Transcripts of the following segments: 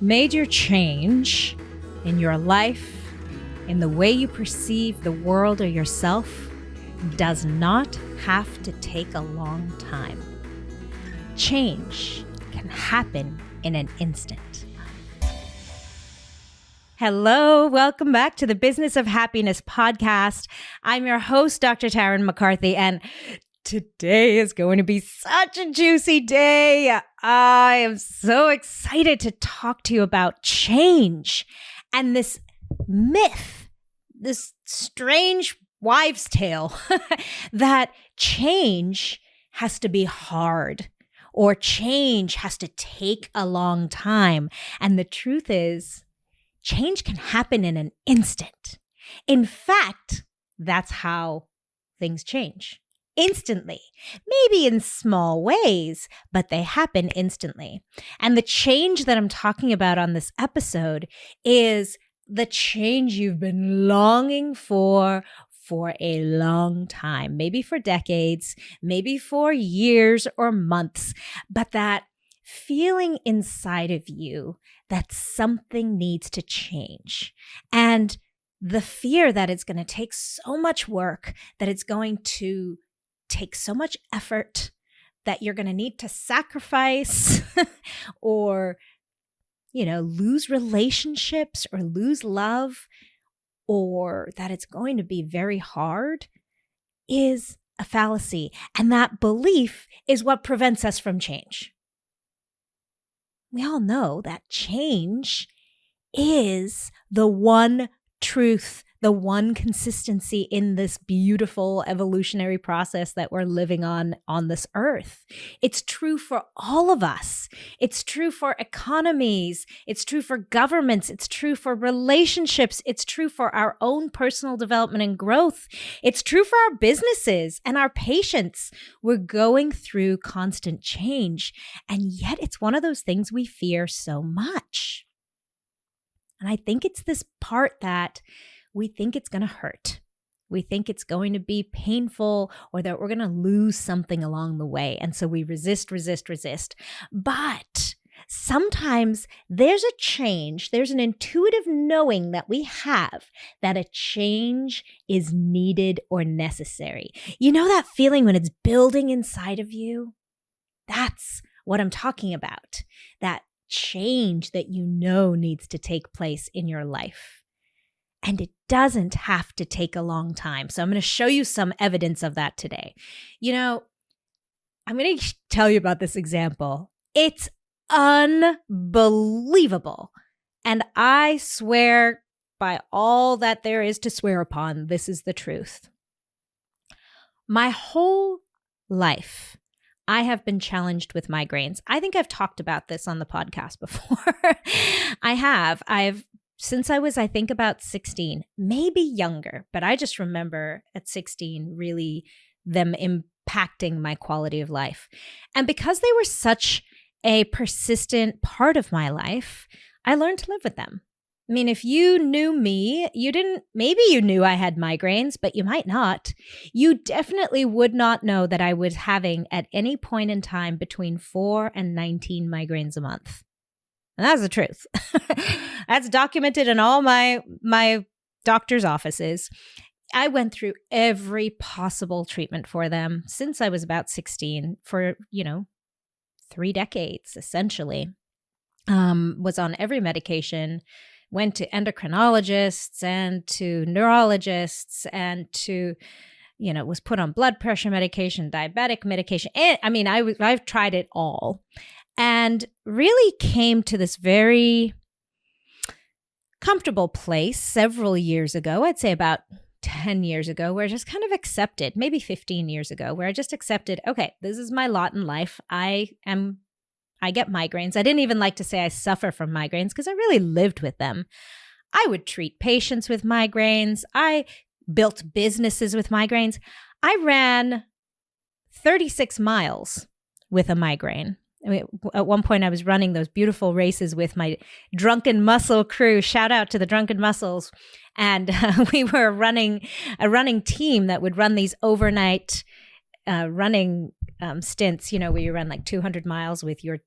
Major change in your life, in the way you perceive the world or yourself, does not have to take a long time. Change can happen in an instant. Hello, welcome back to the Business of Happiness podcast. I'm your host, Dr. Tarryn MacCarthy, and today is going to be such a juicy day. I am so excited to talk to you about change and this myth, this strange wives' tale that change has to be hard or change has to take a long time. And the truth is, change can happen in an instant. In fact, that's how things change. Instantly, maybe in small ways, but they happen instantly. And the change that I'm talking about on this episode is the change you've been longing for a long time, maybe for decades, maybe for years or months, but that feeling inside of you that something needs to change. And the fear that it's going to take so much work, that it's going to take so much effort, that you're going to need to sacrifice or, lose relationships or lose love, or that it's going to be very hard, is a fallacy. And that belief is what prevents us from change. We all know that change is the one truth, the one consistency in this beautiful evolutionary process that we're living on this earth. It's true for all of us. It's true for economies. It's true for governments. It's true for relationships. It's true for our own personal development and growth. It's true for our businesses and our patients. We're going through constant change, and yet it's one of those things we fear so much. And I think it's this part that we think it's going to hurt. We think it's going to be painful, or that we're going to lose something along the way. And so we resist. But sometimes there's a change, there's an intuitive knowing that we have that a change is needed or necessary. You know that feeling when it's building inside of you? That's what I'm talking about. That change that you know needs to take place in your life. And it doesn't have to take a long time. So I'm going to show you some evidence of that today. I'm going to tell you about this example. It's unbelievable. And I swear by all that there is to swear upon, this is the truth. My whole life, I have been challenged with migraines. I think I've talked about this on the podcast before. I have. Since I was, I think, about 16, maybe younger, but I just remember at 16 really them impacting my quality of life. And because they were such a persistent part of my life, I learned to live with them. I mean, if you knew me, maybe you knew I had migraines, but you might not. You definitely would not know that I was having at any point in time between 4 and 19 migraines a month. And that's the truth. That's documented in all my doctor's offices. I went through every possible treatment for them since I was about 16 for, 3 decades, essentially. Was on every medication, went to endocrinologists and to neurologists and to, was put on blood pressure medication, diabetic medication. And I've tried it all. And really came to this very comfortable place several years ago, I'd say about 10 years ago, where I just kind of accepted, maybe 15 years ago, where I just accepted, okay, this is my lot in life. I get migraines. I didn't even like to say I suffer from migraines because I really lived with them. I would treat patients with migraines. I built businesses with migraines. I ran 36 miles with a migraine. At one point, I was running those beautiful races with my Drunken Muscle crew. Shout out to the Drunken Muscles. And we were running a running team that would run these overnight running stints, where you run like 200 miles with your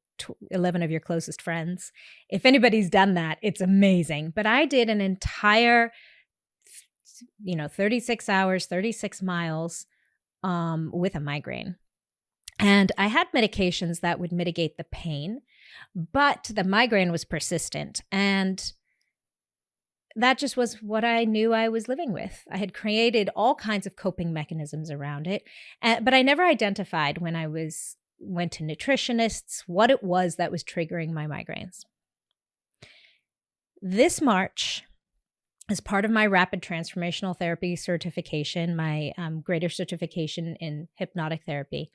11 of your closest friends. If anybody's done that, it's amazing. But I did an entire 36 hours, 36 miles with a migraine. And I had medications that would mitigate the pain, but the migraine was persistent. And that just was what I knew I was living with. I had created all kinds of coping mechanisms around it, but I never identified when I went to nutritionists what it was that was triggering my migraines. This March, as part of my rapid transformational therapy certification, my greater certification in hypnotic therapy,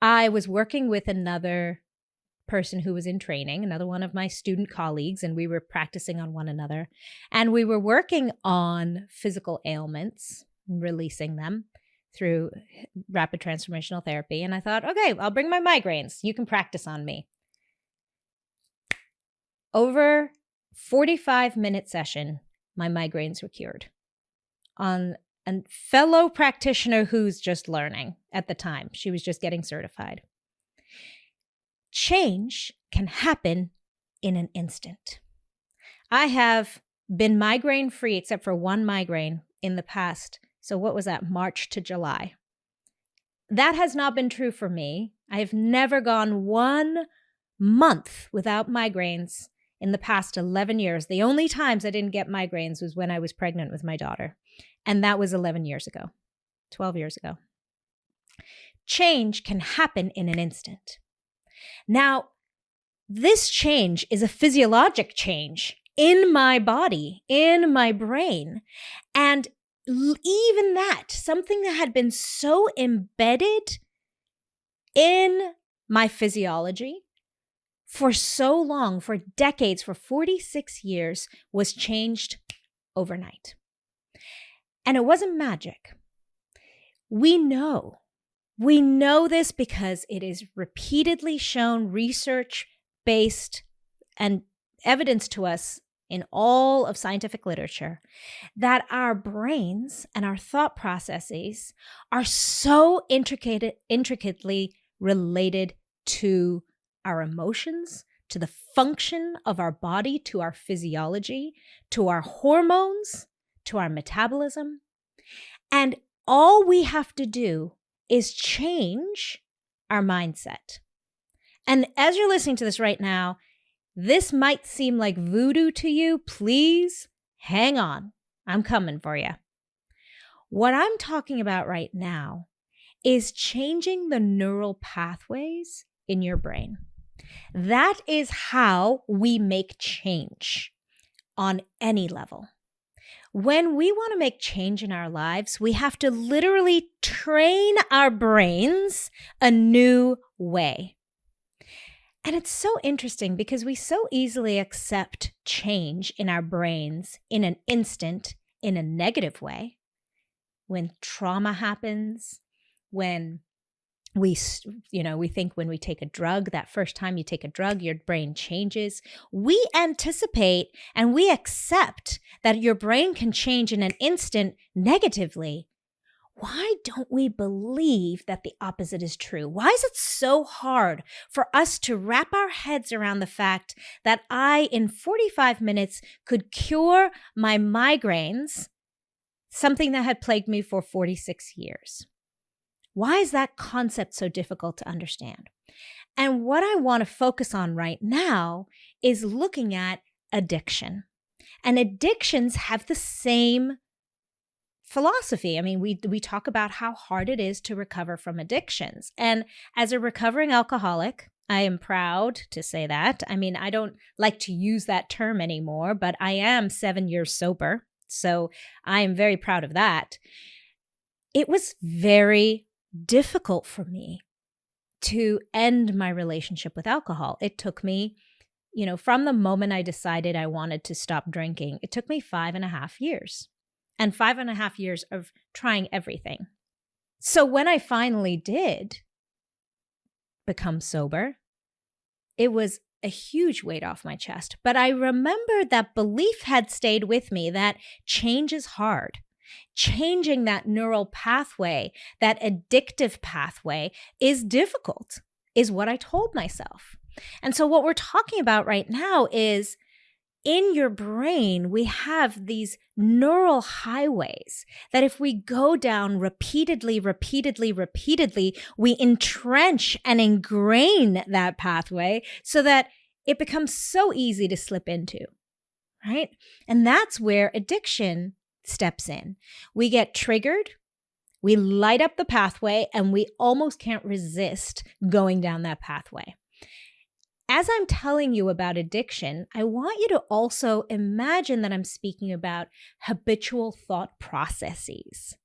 I was working with another person who was in training, another one of my student colleagues, and we were practicing on one another. And we were working on physical ailments and releasing them through rapid transformational therapy. And I thought, okay, I'll bring my migraines. You can practice on me. Over 45-minute session, my migraines were cured on a fellow practitioner who's just learning at the time. She was just getting certified. Change can happen in an instant. I have been migraine-free except for one migraine in the past. So what was that? March to July. That has not been true for me. I have never gone 1 month without migraines in the past 11 years. The only times I didn't get migraines was when I was pregnant with my daughter. And that was 11 years ago, 12 years ago. Change can happen in an instant. Now, this change is a physiologic change in my body, in my brain. And even that, something that had been so embedded in my physiology for so long, for decades, for 46 years, was changed overnight. And it wasn't magic. We know this because it is repeatedly shown, research-based and evidence to us in all of scientific literature, that our brains and our thought processes are so intricately related to our emotions, to the function of our body, to our physiology, to our hormones, to our metabolism. And all we have to do is change our mindset. And as you're listening to this right now, this might seem like voodoo to you. Please hang on. I'm coming for you. What I'm talking about right now is changing the neural pathways in your brain. That is how we make change on any level. When we want to make change in our lives, we have to literally train our brains a new way. And it's so interesting because we so easily accept change in our brains in an instant, in a negative way. When trauma happens, when we think when we take a drug, that first time you take a drug, your brain changes. We anticipate and we accept that your brain can change in an instant negatively. Why don't we believe that the opposite is true? Why is it so hard for us to wrap our heads around the fact that I, in 45 minutes, could cure my migraines, something that had plagued me for 46 years? Why is that concept so difficult to understand? And what I want to focus on right now is looking at addiction. And addictions have the same philosophy. I mean, we talk about how hard it is to recover from addictions. And as a recovering alcoholic, I am proud to say that. I mean, I don't like to use that term anymore, but I am 7 years sober. So I am very proud of that. It was very difficult for me to end my relationship with alcohol. It took me, from the moment I decided I wanted to stop drinking, it took me 5.5 years. And 5.5 years of trying everything. So when I finally did become sober, it was a huge weight off my chest. But I remembered that belief had stayed with me that change is hard. Changing that neural pathway, that addictive pathway, is difficult, is what I told myself. And so what we're talking about right now is in your brain, we have these neural highways that if we go down repeatedly, we entrench and ingrain that pathway so that it becomes so easy to slip into, right? And that's where addiction steps in. We get triggered, we light up the pathway, and we almost can't resist going down that pathway. As I'm telling you about addiction, I want you to also imagine that I'm speaking about habitual thought processes.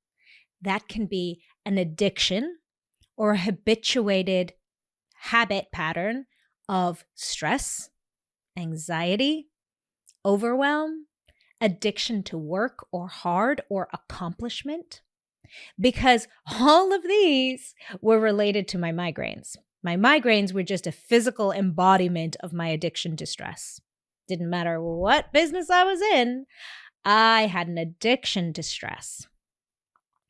That can be an addiction or a habituated habit pattern of stress, anxiety, overwhelm, addiction to work or hard or accomplishment, because all of these were related to my migraines. My migraines were just a physical embodiment of my addiction to stress. Didn't matter what business I was in, I had an addiction to stress.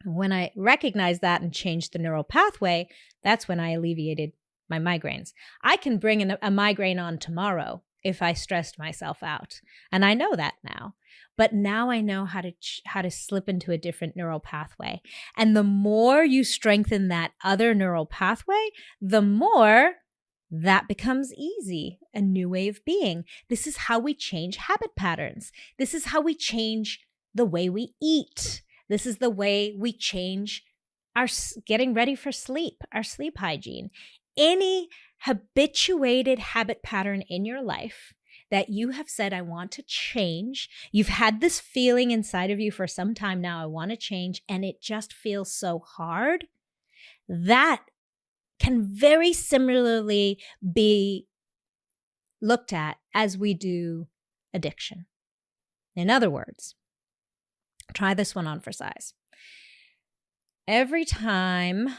When I recognized that and changed the neural pathway, that's when I alleviated my migraines. I can bring a migraine on tomorrow if I stressed myself out. And I know that now. But now I know how to slip into a different neural pathway. And the more you strengthen that other neural pathway, the more that becomes easy, a new way of being. This is how we change habit patterns. This is how we change the way we eat. This is the way we change our getting ready for sleep, our sleep hygiene. Any habituated habit pattern in your life that you have said, I want to change. You've had this feeling inside of you for some time now, I want to change, and it just feels so hard. That can very similarly be looked at as we do addiction. In other words, try this one on for size. Every time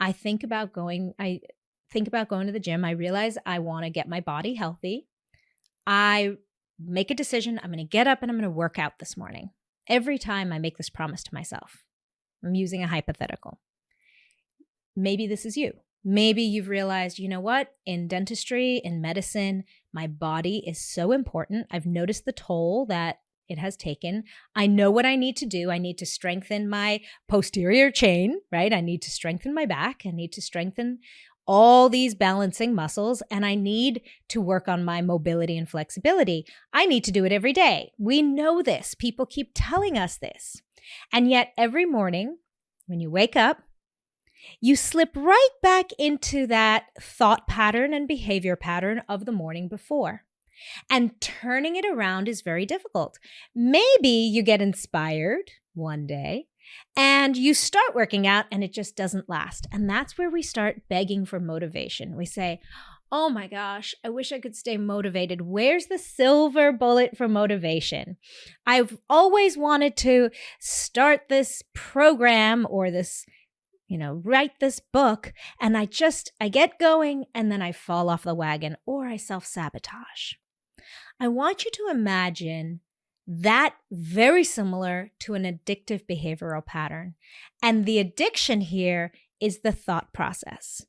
I think about going to the gym, I realize I want to get my body healthy. I make a decision, I'm going to get up and I'm going to work out this morning. Every time I make this promise to myself. I'm using a hypothetical. Maybe this is you. Maybe you've realized, you know what? In dentistry, in medicine, my body is so important. I've noticed the toll that it has taken. I know what I need to do. I need to strengthen my posterior chain, right? I need to strengthen my back. I need to strengthen all these balancing muscles, and I need to work on my mobility and flexibility. I need to do it every day. We know this. People keep telling us this. And yet every morning when you wake up, you slip right back into that thought pattern and behavior pattern of the morning before. And turning it around is very difficult. Maybe you get inspired one day and you start working out and it just doesn't last. And that's where we start begging for motivation. We say, oh my gosh, I wish I could stay motivated. Where's the silver bullet for motivation? I've always wanted to start this program or this, write this book, and I get going and then I fall off the wagon or I self-sabotage. I want you to imagine that very similar to an addictive behavioral pattern. And the addiction here is the thought process.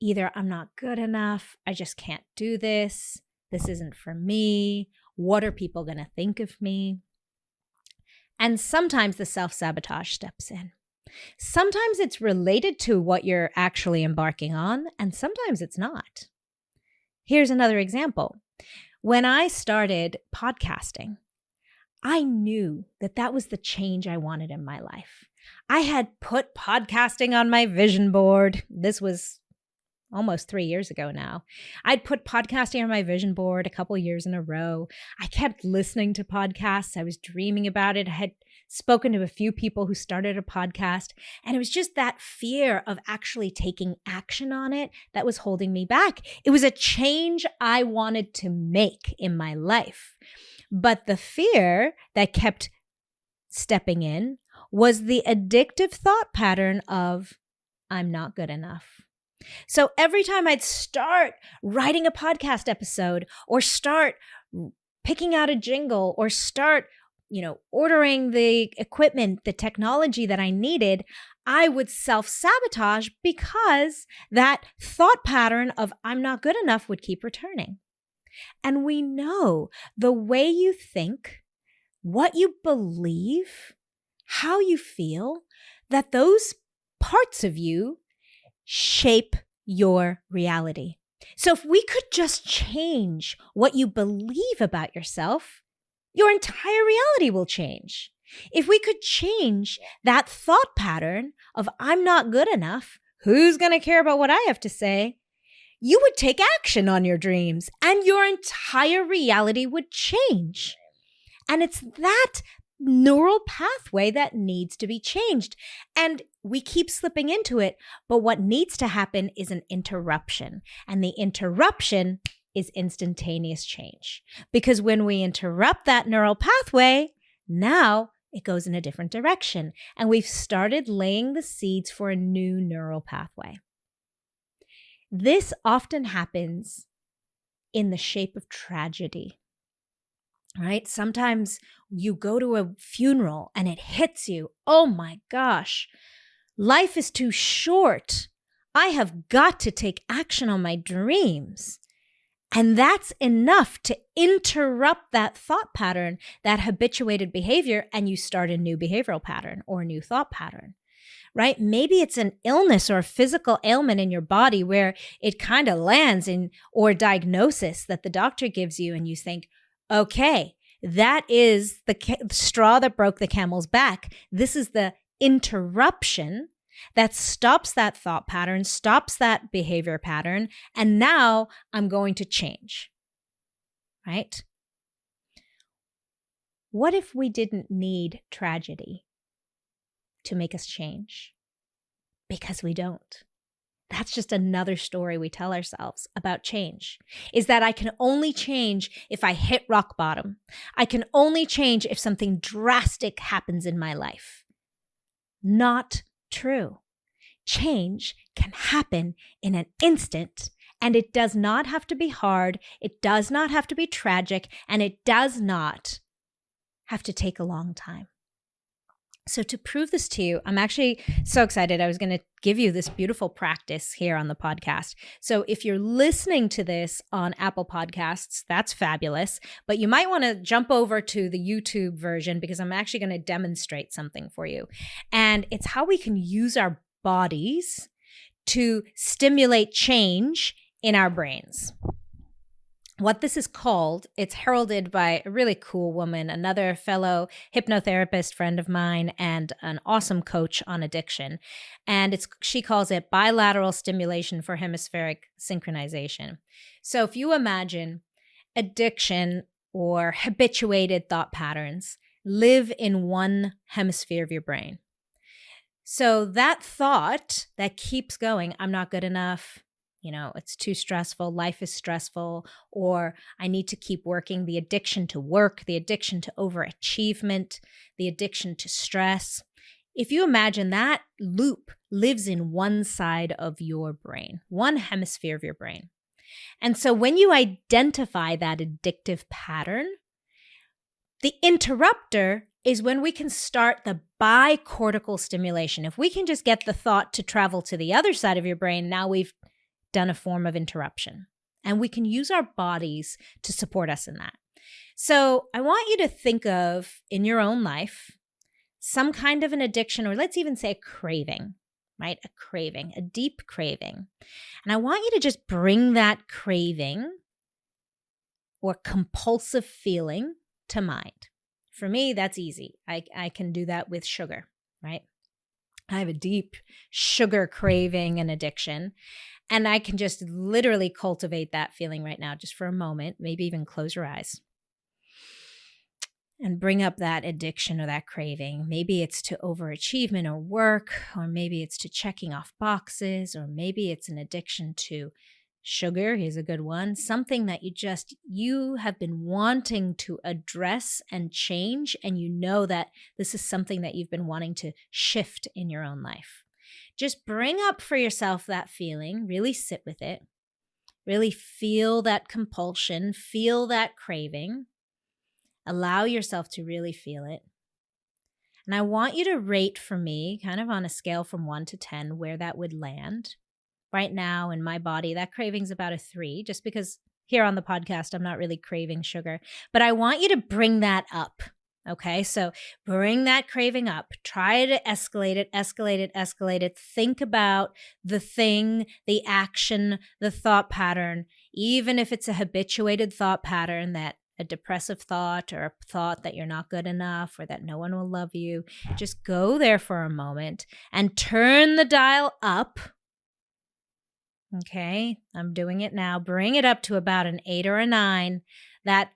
Either I'm not good enough, I just can't do this, this isn't for me, what are people going to think of me? And sometimes the self-sabotage steps in. Sometimes it's related to what you're actually embarking on, and sometimes it's not. Here's another example. When I started podcasting, I knew that was the change I wanted in my life. I had put podcasting on my vision board. This was almost 3 years ago now. I'd put podcasting on my vision board a couple years in a row. I kept listening to podcasts. I was dreaming about it. I had spoken to a few people who started a podcast, and it was just that fear of actually taking action on it that was holding me back. It was a change I wanted to make in my life. But the fear that kept stepping in was the addictive thought pattern of, I'm not good enough. So every time I'd start writing a podcast episode or start picking out a jingle or start ordering the equipment, the technology that I needed, I would self-sabotage because that thought pattern of I'm not good enough would keep returning. And we know the way you think, what you believe, how you feel, that those parts of you shape your reality. So if we could just change what you believe about yourself, your entire reality will change. If we could change that thought pattern of I'm not good enough, who's going to care about what I have to say? You would take action on your dreams and your entire reality would change. And it's that neural pathway that needs to be changed. And we keep slipping into it, but what needs to happen is an interruption. And the interruption is instantaneous change. Because when we interrupt that neural pathway, now it goes in a different direction. And we've started laying the seeds for a new neural pathway. This often happens in the shape of tragedy, right? Sometimes you go to a funeral and it hits you. Oh my gosh, life is too short. I have got to take action on my dreams. And that's enough to interrupt that thought pattern, that habituated behavior, and you start a new behavioral pattern or a new thought pattern. Right? Maybe it's an illness or a physical ailment in your body where it kind of lands in, or a diagnosis that the doctor gives you and you think, okay, that is the straw that broke the camel's back. This is the interruption that stops that thought pattern, stops that behavior pattern, and now I'm going to change, right? What if we didn't need tragedy to make us change? Because we don't. That's just another story we tell ourselves about change, is that I can only change if I hit rock bottom. I can only change if something drastic happens in my life. Not true. Change can happen in an instant, and it does not have to be hard. It does not have to be tragic, and it does not have to take a long time. So to prove this to you, I'm actually so excited. I was going to give you this beautiful practice here on the podcast. So if you're listening to this on Apple Podcasts, that's fabulous. But you might want to jump over to the YouTube version because I'm actually going to demonstrate something for you. And it's how we can use our bodies to stimulate change in our brains. What this is called, it's heralded by a really cool woman, another fellow hypnotherapist friend of mine and an awesome coach on addiction. And she calls it bilateral stimulation for hemispheric synchronization. So if you imagine addiction or habituated thought patterns live in one hemisphere of your brain. So that thought that keeps going, I'm not good enough, it's too stressful, life is stressful, or I need to keep working, the addiction to work, the addiction to overachievement, the addiction to stress. If you imagine that loop lives in one side of your brain, one hemisphere of your brain. And so when you identify that addictive pattern, the interrupter is when we can start the bicortical stimulation. If we can just get the thought to travel to the other side of your brain, now we've done a form of interruption. And we can use our bodies to support us in that. So I want you to think of, in your own life, some kind of an addiction, or let's even say a craving, right? A craving, a deep craving. And I want you to just bring that craving or compulsive feeling to mind. For me, that's easy. I can do that with sugar, right? I have a deep sugar craving and addiction. And I can just literally cultivate that feeling right now, just for a moment, maybe even close your eyes and bring up that addiction or that craving. Maybe it's to overachievement or work, or maybe it's to checking off boxes, or maybe it's an addiction to sugar. Here's a good one. Something that you have been wanting to address and change, and you know that this is something that you've been wanting to shift in your own life. Just bring up for yourself that feeling, really sit with it, really feel that compulsion, feel that craving, Allow yourself to really feel it. And I want you to rate for me, kind of on a scale from 1 to 10, where that would land. Right now in my body, that craving's about a 3, just because here on the podcast, I'm not really craving sugar. But I want you to bring that up. Okay, so bring that craving up. Try to escalate it, escalate it, escalate it. Think about the thing, the action, the thought pattern, even if it's a habituated thought pattern, that a depressive thought or a thought that you're not good enough or that no one will love you. Just go there for a moment and turn the dial up. Okay, I'm doing it now. Bring it up to about an 8 or a 9. That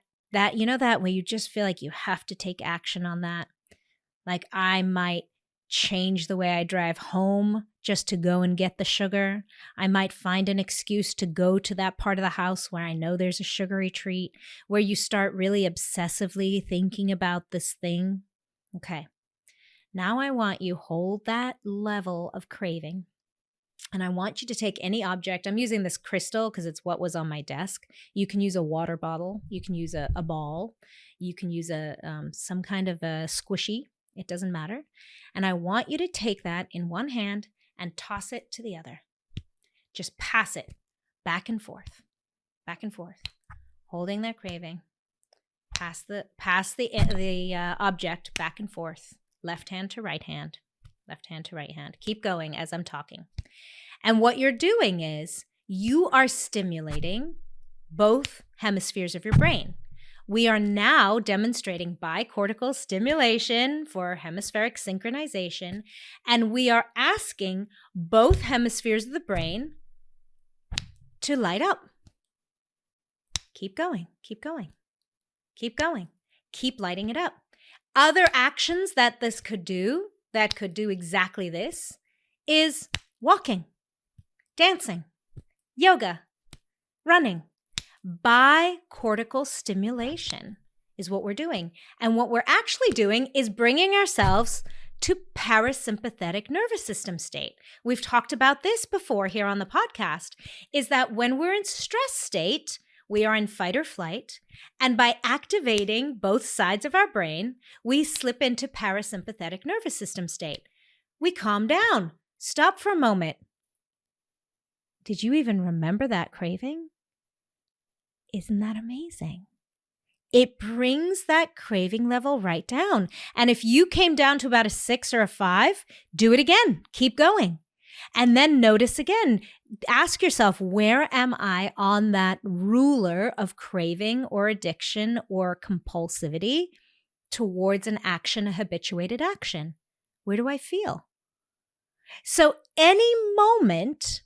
way you just feel like you have to take action on that. Like, I might change the way I drive home just to go and get the sugar. I might find an excuse to go to that part of the house where I know there's a sugary treat, where you start really obsessively thinking about this thing. Okay, now I want you hold that level of craving. And I want you to take any object. I'm using this crystal because it's what was on my desk. You can use a water bottle. You can use a ball. You can use some kind of a squishy. It doesn't matter. And I want you to take that in one hand and toss it to the other. Just pass it back and forth, holding that craving. Pass the object back and forth, left hand to right hand, left hand to right hand. Keep going as I'm talking. And what you're doing is you are stimulating both hemispheres of your brain. We are now demonstrating bicortical stimulation for hemispheric synchronization, and we are asking both hemispheres of the brain to light up. Keep going, keep going, keep going, keep lighting it up. Other actions that this could do, that could do exactly this, is walking, dancing, yoga, running. Bicortical stimulation is what we're doing. And what we're actually doing is bringing ourselves to parasympathetic nervous system state. We've talked about this before here on the podcast, is that when we're in stress state, we are in fight or flight. And by activating both sides of our brain, we slip into parasympathetic nervous system state. We calm down. Stop for a moment. Did you even remember that craving? Isn't that amazing? It brings that craving level right down. And if you came down to about a 6 or a 5, do it again. Keep going. And then notice again. Ask yourself, where am I on that ruler of craving or addiction or compulsivity towards an action, a habituated action? Where do I feel? So any moment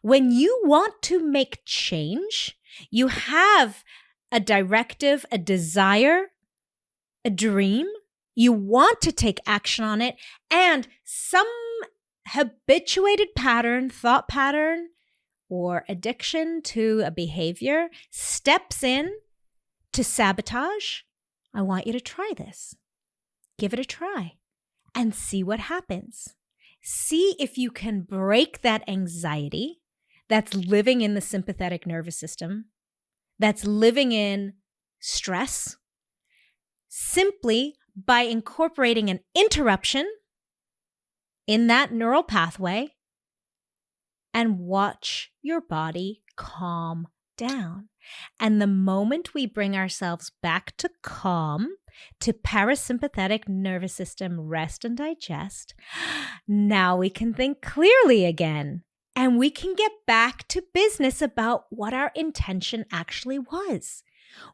when you want to make change, you have a directive, a desire, a dream, you want to take action on it, and some habituated pattern, thought pattern, or addiction to a behavior steps in to sabotage, I want you to try this. Give it a try and see what happens. See if you can break that anxiety that's living in the sympathetic nervous system, that's living in stress, simply by incorporating an interruption in that neural pathway, and watch your body calm down. And the moment we bring ourselves back to calm, to parasympathetic nervous system rest and digest, now we can think clearly again. And we can get back to business about what our intention actually was.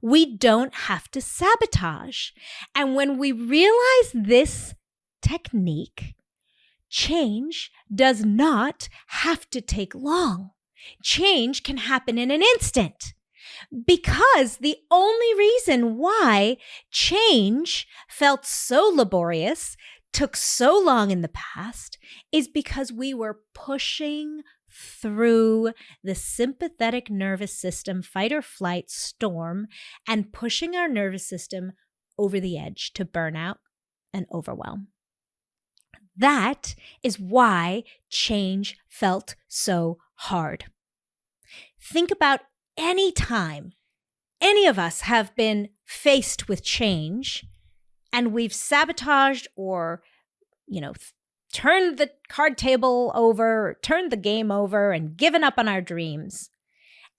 We don't have to sabotage. And when we realize this technique, change does not have to take long. Change can happen in an instant. Because the only reason why change felt so laborious, took so long in the past, is because we were pushing through the sympathetic nervous system fight or flight storm and pushing our nervous system over the edge to burnout and overwhelm. That is why change felt so hard. Think about any time any of us have been faced with change and we've sabotaged or, turned the card table over, or turned the game over and given up on our dreams,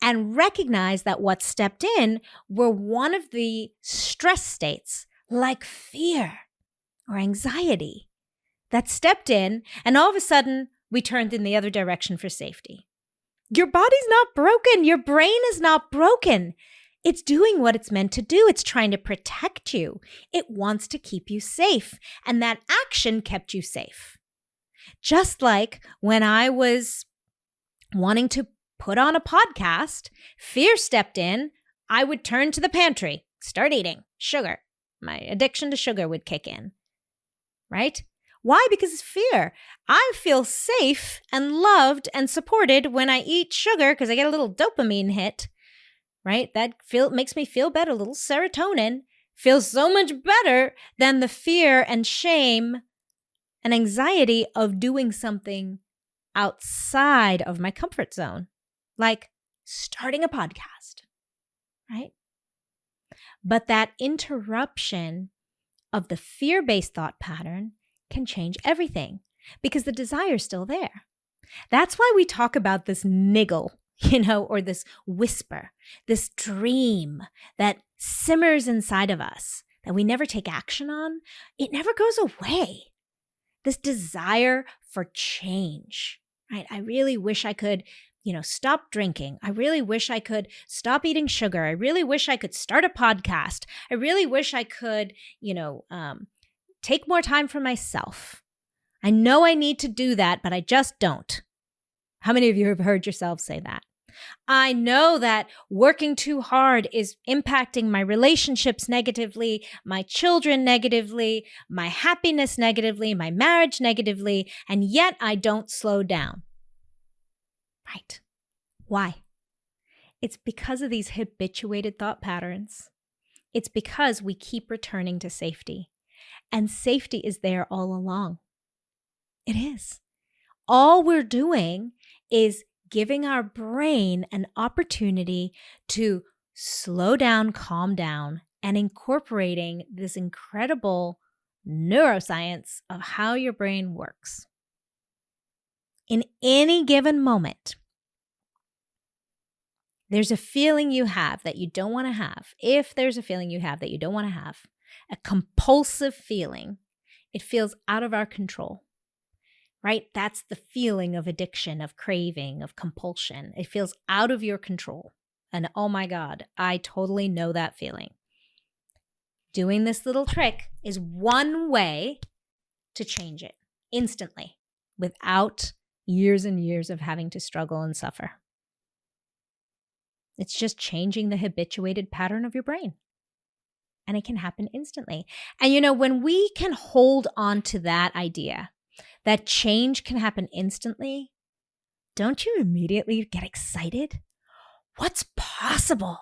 and recognize that what stepped in were one of the stress states like fear or anxiety that stepped in, and all of a sudden we turned in the other direction for safety. Your body's not broken. Your brain is not broken. It's doing what it's meant to do. It's trying to protect you. It wants to keep you safe. And that action kept you safe. Just like when I was wanting to put on a podcast, fear stepped in. I would turn to the pantry, start eating sugar. My addiction to sugar would kick in, right? Why? Because it's fear. I feel safe and loved and supported when I eat sugar because I get a little dopamine hit, right? That makes me feel better. A little serotonin feels so much better than the fear and shame and anxiety of doing something outside of my comfort zone, like starting a podcast, right? But that interruption of the fear-based thought pattern can change everything because the desire is still there. That's why we talk about this niggle, or this whisper, this dream that simmers inside of us that we never take action on. It never goes away. This desire for change, right? I really wish I could, stop drinking. I really wish I could stop eating sugar. I really wish I could start a podcast. I really wish I could, take more time for myself. I know I need to do that, but I just don't. How many of you have heard yourselves say that? I know that working too hard is impacting my relationships negatively, my children negatively, my happiness negatively, my marriage negatively, and yet I don't slow down. Right. Why? It's because of these habituated thought patterns. It's because we keep returning to safety. And safety is there all along. It is. All we're doing is giving our brain an opportunity to slow down, calm down, and incorporating this incredible neuroscience of how your brain works. In any given moment, there's a feeling you have that you don't want to have. If there's a feeling you have that you don't want to have, a compulsive feeling, it feels out of our control. Right? That's the feeling of addiction, of craving, of compulsion. It feels out of your control. And oh my God, I totally know that feeling. Doing this little trick is one way to change it instantly without years and years of having to struggle and suffer. It's just changing the habituated pattern of your brain. And it can happen instantly. And when we can hold on to that idea, that change can happen instantly, don't you immediately get excited? What's possible?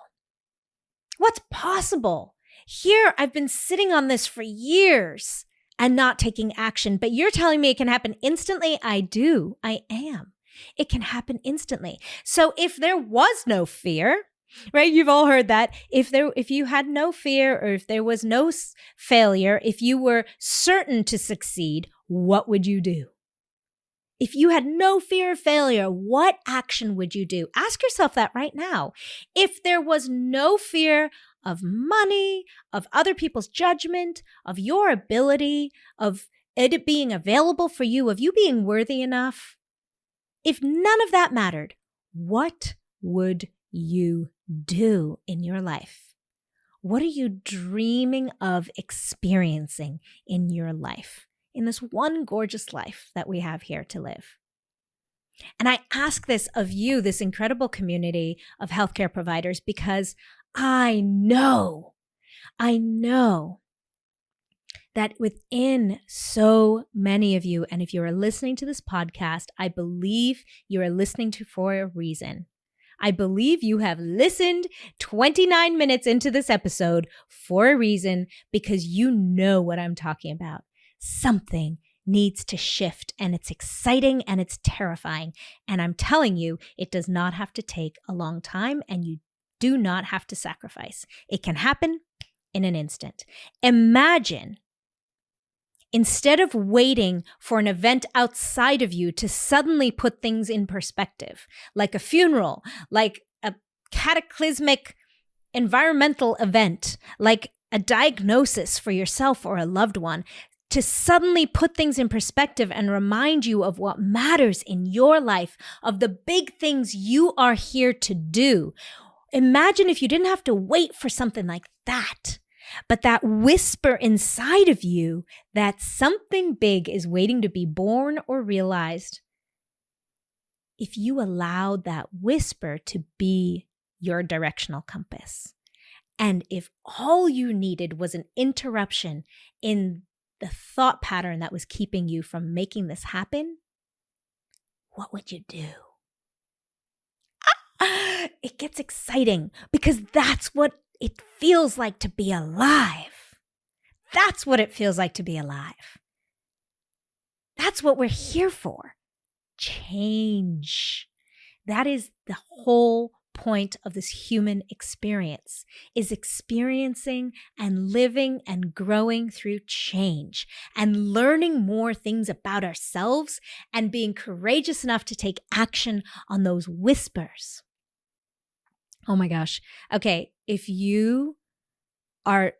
What's possible? Here, I've been sitting on this for years and not taking action, but you're telling me it can happen instantly? I do. I am. It can happen instantly. So if there was no fear, right? You've all heard that. If you had no fear, or if there was no failure, if you were certain to succeed, what would you do? If you had no fear of failure, what action would you do? Ask yourself that right now. If there was no fear of money, of other people's judgment, of your ability, of it being available for you, of you being worthy enough, if none of that mattered, what would you do in your life? What are you dreaming of experiencing in your life, in this one gorgeous life that we have here to live? And I ask this of you, this incredible community of healthcare providers, because I know that within so many of you, and if you are listening to this podcast, I believe you are listening to for a reason. I believe you have listened 29 minutes into this episode for a reason, because you know what I'm talking about. Something needs to shift, and it's exciting and it's terrifying. And I'm telling you, it does not have to take a long time, and you do not have to sacrifice. It can happen in an instant. Imagine, instead of waiting for an event outside of you to suddenly put things in perspective, like a funeral, like a cataclysmic environmental event, like a diagnosis for yourself or a loved one, to suddenly put things in perspective and remind you of what matters in your life, of the big things you are here to do. Imagine if you didn't have to wait for something like that, but that whisper inside of you that something big is waiting to be born or realized. If you allowed that whisper to be your directional compass, and if all you needed was an interruption in the thought pattern that was keeping you from making this happen, what would you do? It gets exciting because that's what it feels like to be alive. That's what it feels like to be alive. That's what we're here for. Change. That is the whole point of this human experience, is experiencing and living and growing through change and learning more things about ourselves and being courageous enough to take action on those whispers. Oh my gosh. Okay, if you are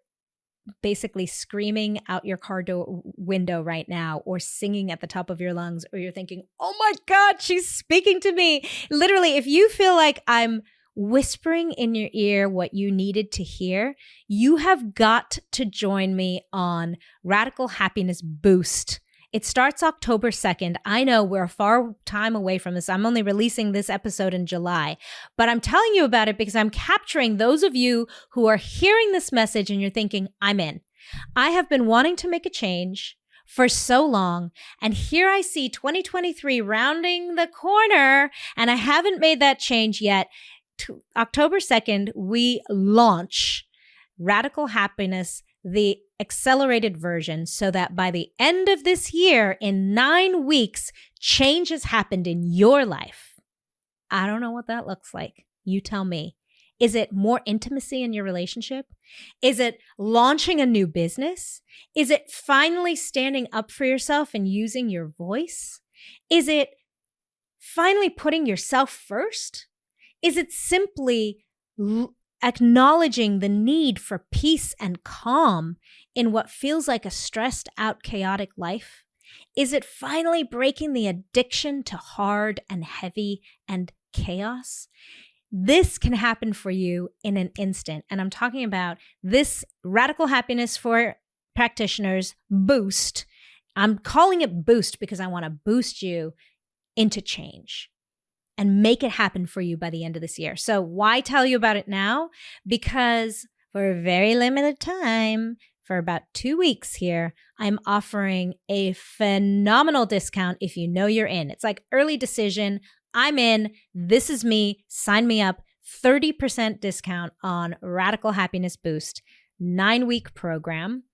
basically screaming out your car door window right now, or singing at the top of your lungs, or you're thinking, oh my God, she's speaking to me. Literally, if you feel like I'm whispering in your ear what you needed to hear, you have got to join me on Radical Happiness Boost. It starts October 2nd. I know we're a far time away from this. I'm only releasing this episode in July, but I'm telling you about it because I'm capturing those of you who are hearing this message and you're thinking, I'm in. I have been wanting to make a change for so long, and here I see 2023 rounding the corner, and I haven't made that change yet. October 2nd, we launch Radical Happiness, the accelerated version, so that by the end of this year, in 9 weeks, change has happened in your life. I don't know what that looks like. You tell me. Is it more intimacy in your relationship? Is it launching a new business? Is it finally standing up for yourself and using your voice? Is it finally putting yourself first? Is it simply acknowledging the need for peace and calm in what feels like a stressed out, chaotic life? Is it finally breaking the addiction to hard and heavy and chaos? This can happen for you in an instant. And I'm talking about this Radical Happiness for Practitioners Boost. I'm calling it Boost because I want to boost you into change and make it happen for you by the end of this year. So why tell you about it now? Because for a very limited time, for about 2 weeks here, I'm offering a phenomenal discount if you know you're in. It's like early decision. I'm in. This is me. Sign me up. 30% discount on Radical Happiness Boost, 9-week program.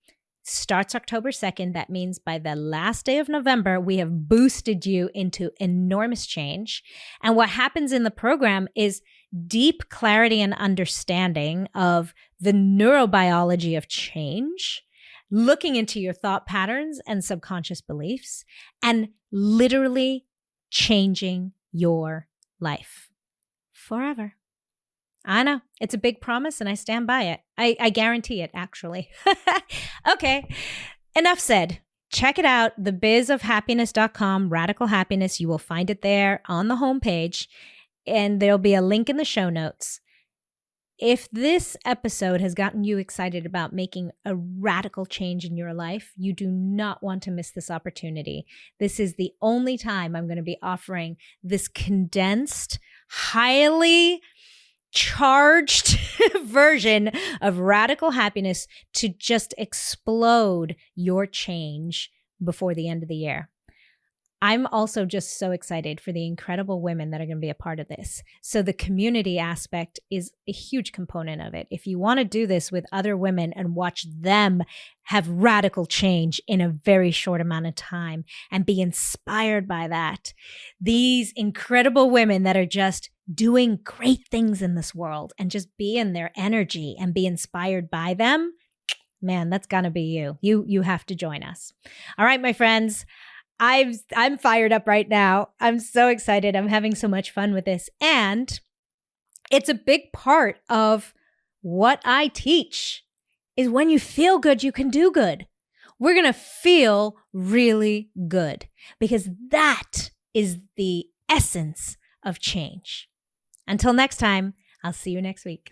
Starts October 2nd. That means by the last day of November, we have boosted you into enormous change. And what happens in the program is deep clarity and understanding of the neurobiology of change, looking into your thought patterns and subconscious beliefs, and literally changing your life forever. I know. It's a big promise and I stand by it. I guarantee it, actually. Okay. Enough said. Check it out. thebizofhappiness.com, Radical Happiness. You will find it there on the homepage, and there'll be a link in the show notes. If this episode has gotten you excited about making a radical change in your life, you do not want to miss this opportunity. This is the only time I'm going to be offering this condensed, highly charged version of Radical Happiness to just explode your change before the end of the year. I'm also just so excited for the incredible women that are going to be a part of this. So the community aspect is a huge component of it. If you want to do this with other women and watch them have radical change in a very short amount of time and be inspired by that, these incredible women that are just doing great things in this world and just be in their energy and be inspired by them, man, that's gonna be you. You have to join us. All right, my friends. I'm fired up right now. I'm so excited. I'm having so much fun with this. And it's a big part of what I teach is when you feel good, you can do good. We're going to feel really good because that is the essence of change. Until next time, I'll see you next week.